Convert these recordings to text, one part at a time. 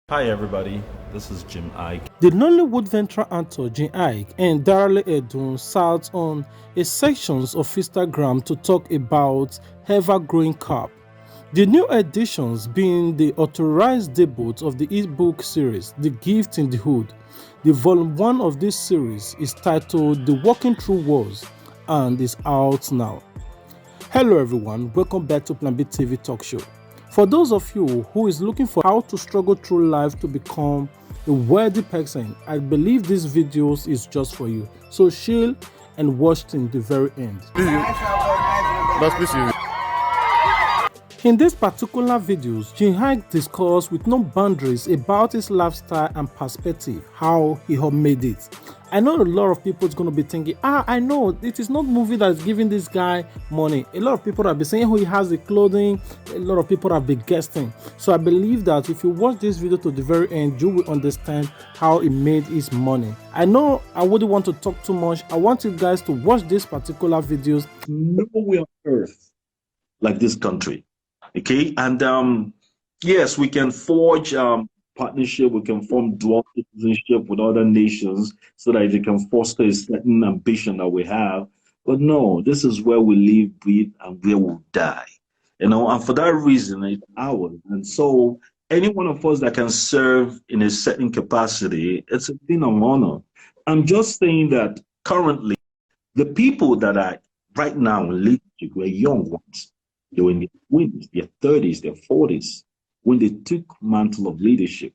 Hi everybody, this is Jim Ike. The Nollywood veteran actor Jim Ike and Darale Edun sat on a sections of Instagram to talk about ever-growing cap. The new editions being the authorized debut of the ebook series, The Gift in the Hood. The volume 1 of this series is titled The Walking Through Walls and is out now. Hello everyone, welcome back to Plan B TV Talk Show. For those of you who is looking for how to struggle through life to become a worthy person, I believe this video is just for you. So chill and watch till the very end. In this particular videos, Jim Ike discussed with no boundaries about his lifestyle and perspective, how he had made it. I know a lot of people is going to be thinking, I know it is not movie that's giving this guy money. A lot of people have been saying who he has the clothing. A lot of people have been guessing. So I believe that if you watch this video to the very end, you will understand how he made his money. I know I wouldn't want to talk too much. I want you guys to watch this particular videos. Nowhere on earth like this country. Okay, and yes, we can forge partnership, we can form dual citizenship with other nations so that they can foster a certain ambition that we have. But no, this is where we live, breathe, and where we'll die. And for that reason, it's ours. And so any one of us that can serve in a certain capacity, it's a thing of honor. I'm just saying that currently, the people that are right now in leadership were young ones. They were in their 20s, their 30s, their 40s when they took mantle of leadership.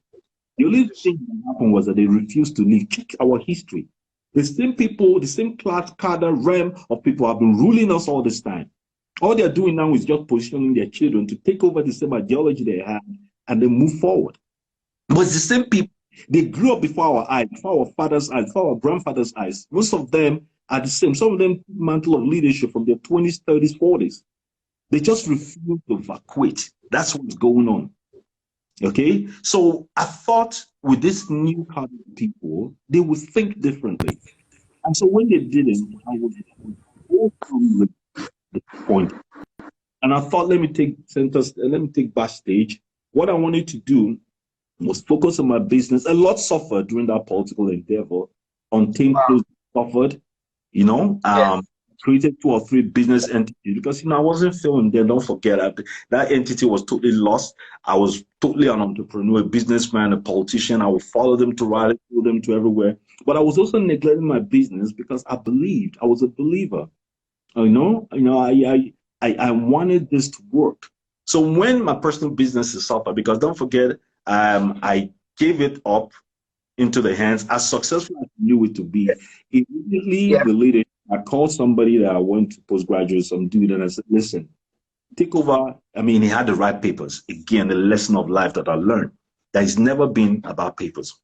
The only thing that happened was that they refused to leave. Check our history. The same people, the same class, cadre, realm of people have been ruling us all this time. All they're doing now is just positioning their children to take over the same ideology they have and then move forward. But it's the same people. They grew up before our eyes, before our father's eyes, before our grandfather's eyes. Most of them are the same. Some of them mantle of leadership from their 20s, 30s, 40s. They just refuse to evacuate. That's what's going on. Okay? So I thought with this new kind of people, they would think differently. And so when they didn't, I would go through the point. And I thought, let me take backstage. What I wanted to do was focus on my business. A lot suffered during that political endeavor. Untamed suffered, created 2 or 3 business entities because I wasn't filming there. Don't forget that entity was totally lost. I was totally an entrepreneur, a businessman, a politician. I would follow them to rally, follow them to everywhere. But I was also neglecting my business because I believed. I was a believer. I wanted this to work. So when my personal business is suffered, because don't forget, I gave it up into the hands as successful as I knew it to be. Immediately, the leader. I called somebody that I went to postgraduate, some dude, and I said, listen, take over. I mean, he had the right papers. Again, the lesson of life that I learned, that it's never been about papers.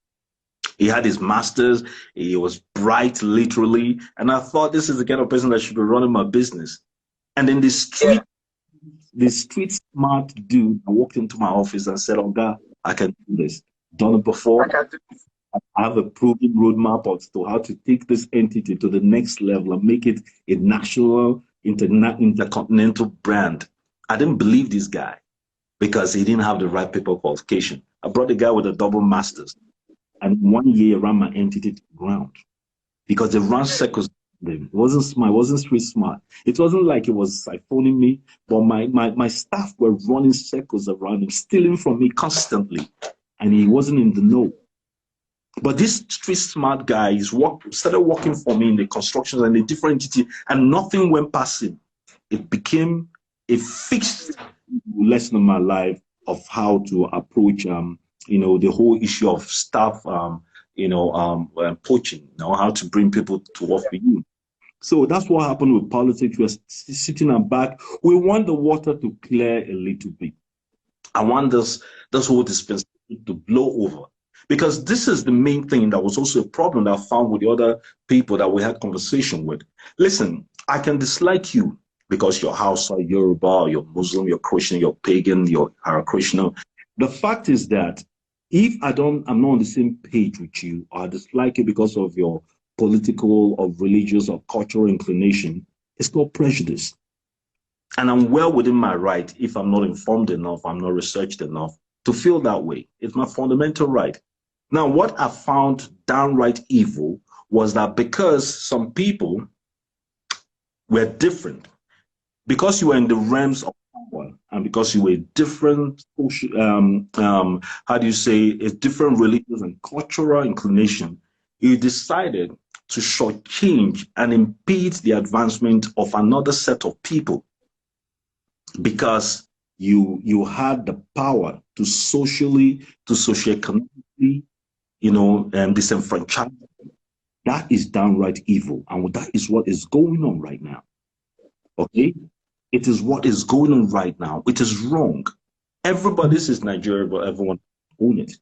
He had his master's. He was bright, literally. And I thought this is the kind of person that should be running my business. And then the street smart dude walked into my office and said, oh, God, I can do this. Done it before. I have a proven roadmap as to how to take this entity to the next level and make it a national, intercontinental brand. I didn't believe this guy because he didn't have the right paper qualification. I brought a guy with a double master's, and 1 year ran my entity to the ground because they ran circles. It wasn't smart. It wasn't street smart. It wasn't like it was siphoning me, but my staff were running circles around him, stealing from me constantly, and he wasn't in the know. But this street smart guy started working for me in the construction and a different entity, and nothing went past him. It became a fixed lesson in my life of how to approach, the whole issue of staff, poaching, how to bring people to work for you. So that's what happened with politics. We're sitting back. We want the water to clear a little bit. I want this whole dispensation to blow over. Because this is the main thing that was also a problem that I found with the other people that we had conversation with. Listen, I can dislike you because you're Hausa, Yoruba, you're Muslim, you're Christian, you're pagan, you're Christian. The fact is that if I'm not on the same page with you, or I dislike you because of your political or religious or cultural inclination, it's called prejudice. And I'm well within my right if I'm not informed enough, I'm not researched enough, to feel that way. It's my fundamental right. Now, what I found downright evil was that because some people were different, because you were in the realms of power, and because you were different social, how do you say, a different religious and cultural inclination, you decided to shortchange and impede the advancement of another set of people because you had the power to socially, to socioeconomically, disenfranchise. That is downright evil, and that is what is going on right now. Okay, it is what is going on right now. It is wrong. Everybody says Nigeria, but everyone own it.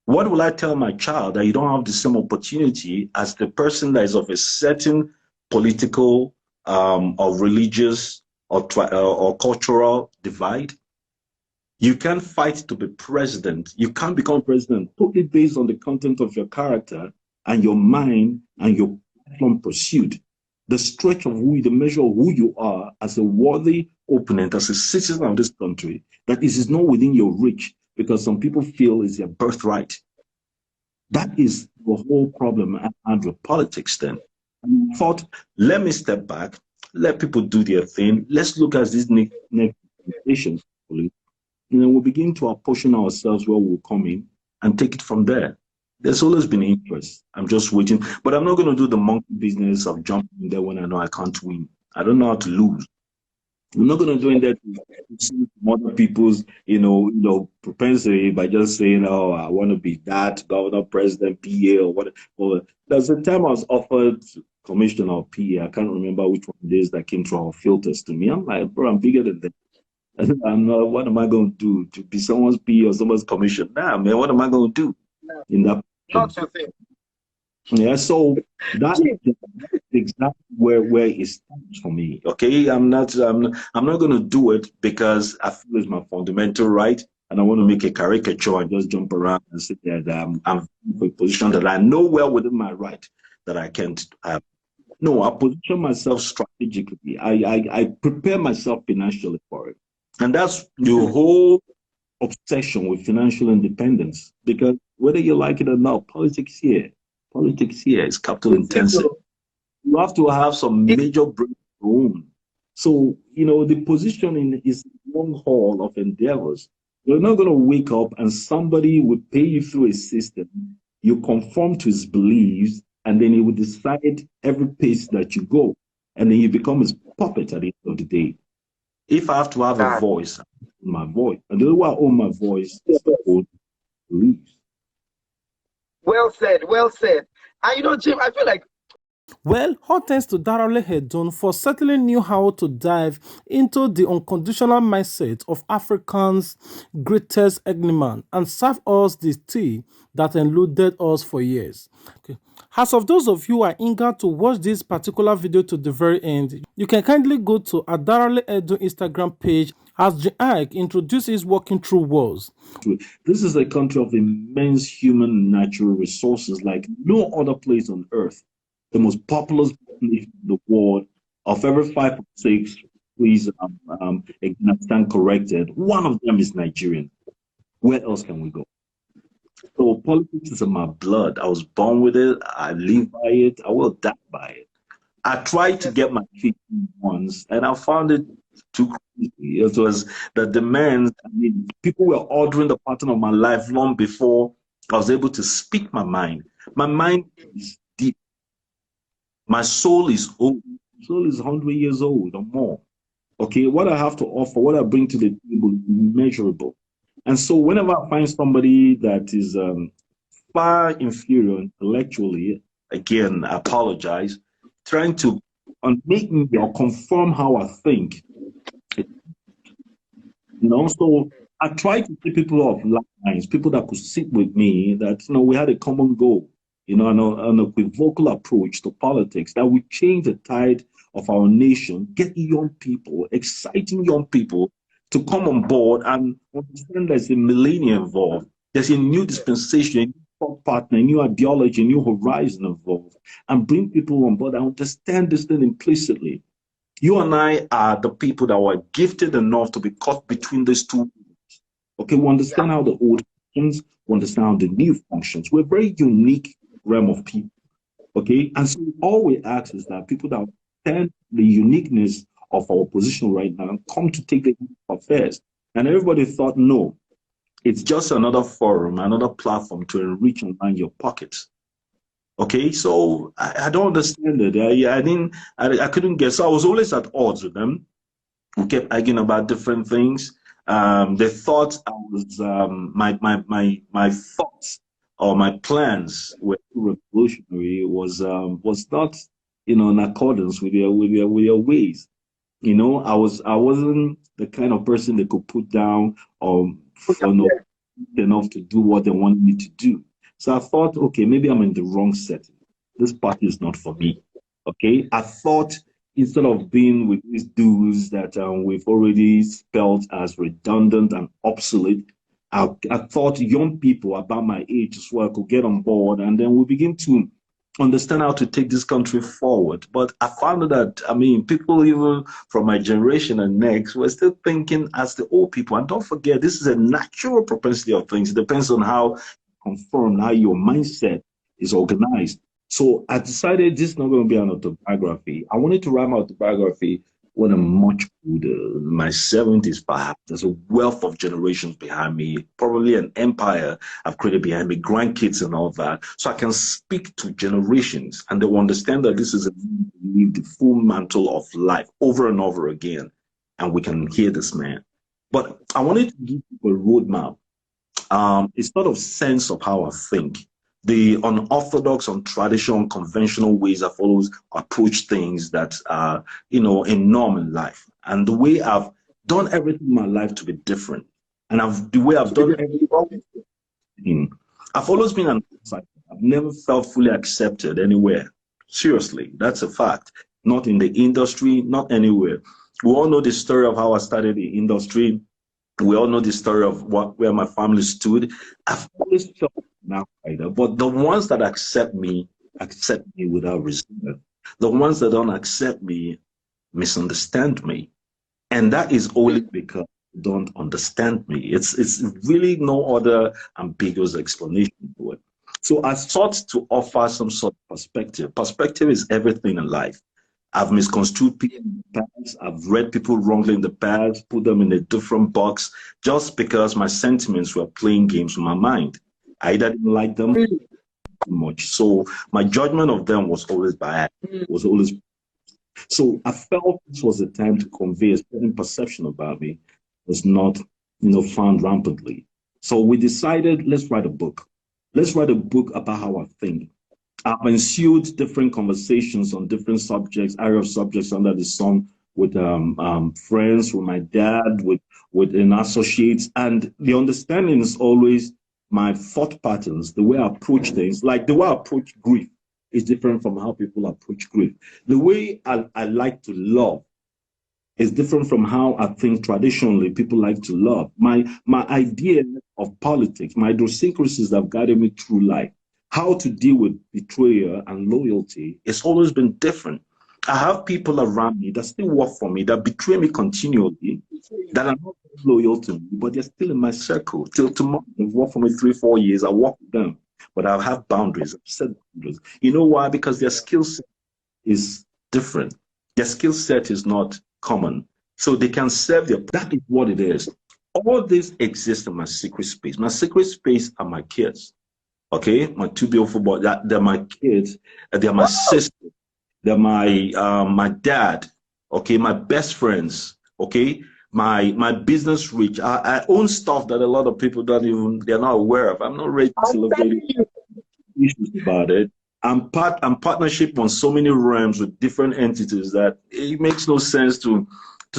What will I tell my child that you don't have the same opportunity as the person that is of a certain political or religious or cultural divide? You can't fight to be president. You can't become president totally based on the content of your character and your mind and your platform pursuit. The stretch of the measure of who you are as a worthy opponent, as a citizen of this country, that is not within your reach because some people feel is their birthright. That is the whole problem and with politics then. I thought, let me step back, let people do their thing. Let's look at these next presentations. We'll begin to apportion ourselves where we'll come in and take it from there. There's always been interest. I'm just waiting. But I'm not going to do the monkey business of jumping there when I know I can't win. I don't know how to lose. I'm not going to do that to see other people's, propensity by just saying, oh, I want to be that governor, president, PA, or whatever. There's a time I was offered commissioner or PA. I can't remember which one it is that came through our filters to me. I'm like, bro, I'm bigger than that. I'm not, what am I going to do? To be someone's PA or someone's commissioner? Nah, man, what am I going to do in that? Not your thing. Yeah, so that's exactly where it stands for me. Okay, I'm not going to do it because I feel it's my fundamental right, and I want to make a caricature and just jump around and say that I'm in a position that I know well within my right that I can't have. No, I position myself strategically. I prepare myself financially for it, and that's the whole obsession with financial independence. Because whether you like it or not, politics here is capital intensive. You have to have some major breakthrough. So, the positioning is a long haul of endeavors. You're not going to wake up and somebody would pay you through a system. You conform to his beliefs, and then he would decide every pace that you go. And then you become his puppet at the end of the day. If I have to have a voice, my voice. And the way I own my voice is to own beliefs. Well said, well said. And Jim, I feel like well, all thanks to Darale Hedun for certainly knew how to dive into the unconditional mindset of Africa's greatest Eggman and serve us the tea that eluded us for years. Okay. As of those of you who are eager to watch this particular video to the very end, you can kindly go to Darale Hedun Instagram page as J.I.K. introduces Walking Through Walls. This is a country of immense human and natural resources like no other place on earth. The most populous population in the world, of every 5 or 6, please stand corrected, one of them is Nigerian. Where else can we go? So politics is in my blood. I was born with it. I live by it. I will die by it. I tried to get my feet in once, and I found it too crazy. It was the demands. I mean, people were ordering the pattern of my life long before I was able to speak my mind. My mind is deep. My soul is old. My soul is 100 years old or more. Okay, what I have to offer, what I bring to the table is immeasurable. And so whenever I find somebody that is far inferior intellectually, again, I apologize, trying to make me or confirm how I think, so I try to see people of like minds, people that could sit with me, that, we had a common goal, an equivocal approach to politics that would change the tide of our nation, get young people, exciting young people to come on board and understand there's a millennium involved. There's a new dispensation, a new partner, a new ideology, a new horizon involved, and bring people on board and understand this thing implicitly. You and I are the people that were gifted enough to be caught between these two. Okay, we Yeah. understand how the old functions, we understand how the new functions. We're a very unique realm of people. Okay, and so all we ask is that people that understand the uniqueness of our position right now come to take the affairs. And everybody thought, no, it's just another forum, another platform to enrich and line your pockets. Okay, so I don't understand it. I couldn't get. So I was always at odds with them. We kept arguing about different things. They thought I was my thoughts or my plans were revolutionary. Was not in accordance with their ways. I wasn't the kind of person they could put down or for no Yeah. enough to do what they wanted me to do. So I thought, okay, maybe I'm in the wrong setting. This party is not for me. Okay. I thought instead of being with these dudes that we've already spelled as redundant and obsolete, I thought young people about my age as well could get on board and then we begin to understand how to take this country forward. But I found that, I mean, people even from my generation and next were still thinking as the old people. And don't forget, this is a natural propensity of things. It depends on how conformed, how your mindset is organized. So I decided this is not going to be an autobiography. I wanted to write my autobiography when I'm much older, in my 70s perhaps. There's a wealth of generations behind me, probably an empire I've created behind me, grandkids and all that. So I can speak to generations and they will understand that this is the full mantle of life over and over again. And we can hear this man. But I wanted to give you a roadmap, a sort of sense of how I think. The unorthodox, untraditional, conventional ways I've always approached things that are, a norm in life. And the way I've done everything in my life to be different. And the way I've done everything, I've always been an outsider. I've never felt fully accepted anywhere. Seriously, that's a fact. Not in the industry, not anywhere. We all know the story of how I started the industry. We all know the story of where my family stood. I've always felt an outsider, but the ones that accept me without reserve. The ones that don't accept me misunderstand me, and that is only because they don't understand me. It's really no other ambiguous explanation to it. So I sought to offer some sort of perspective. Perspective is everything in life. I've misconstrued people in the past. I've read people wrongly in the past, put them in a different box just because my sentiments were playing games with my mind. I either didn't like them too much. So my judgment of them was always bad, was always. So I felt this was the time to convey a certain perception about me was not, found rampantly. So we decided, let's write a book. Let's write a book about how I think. I've ensued different conversations on different subjects, area of subjects under the sun with friends, with my dad, with an associates, and the understanding is always my thought patterns, the way I approach things, like the way I approach grief is different from how people approach grief. The way I like to love is different from how I think traditionally people like to love. My idea of politics, my idiosyncrasies that have guided me through life, how to deal with betrayal and loyalty, it's always been different. I have people around me that still work for me, that betray me continually, that are not loyal to me, but they're still in my circle. Till tomorrow, they've worked for me 3, 4 years, I work with them. But I have boundaries, I've set boundaries. You know why? Because their skill set is different. Their skill set is not common. So they can serve that is what it is. All this exists in my secret space. My secret space are my kids. Okay, my two beautiful boys. They're my kids. They're my sisters. They're my dad. Okay, my best friends. Okay, my business reach. I own stuff that a lot of people they're not aware of. I'm not ready to celebrate issues about it. I'm partnership on so many realms with different entities that it makes no sense to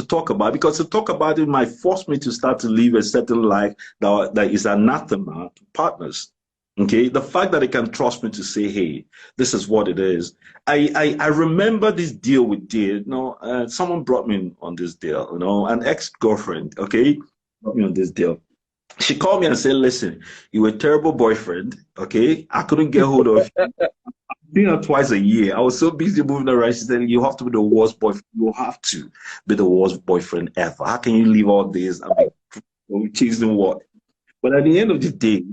talk about, because to talk about it might force me to start to live a certain life that is anathema to partners. Okay, the fact that they can trust me to say, "Hey, this is what it is." I remember this deal we did. Someone brought me on this deal. An ex-girlfriend. Okay, brought me on this deal. She called me and said, "Listen, you were a terrible boyfriend. Okay, I couldn't get hold of you. Seen her twice a year. I was so busy moving around." She said, "You have to be the worst boyfriend. You have to be the worst boyfriend ever. How can you leave all this? I mean, chasing what?" But at the end of the day,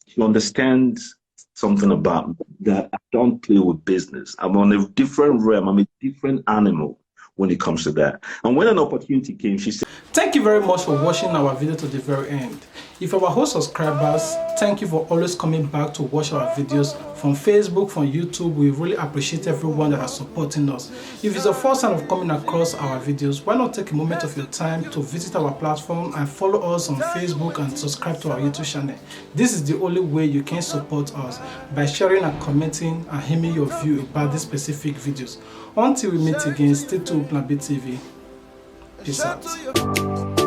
she understands something about me, that I don't play with business. I'm on a different realm. I'm a different animal when it comes to that. And when an opportunity came, she said, Thank you very much for watching our video to the very end. If you are our subscribers, thank you for always coming back to watch our videos from Facebook, from YouTube. We really appreciate everyone that is supporting us. If it's the first time of coming across our videos, why not take a moment of your time to visit our platform and follow us on Facebook and subscribe to our YouTube channel. This is the only way you can support us, by sharing and commenting and giving your view about these specific videos. Until we meet again, stay tuned with Plan B TV. Peace out.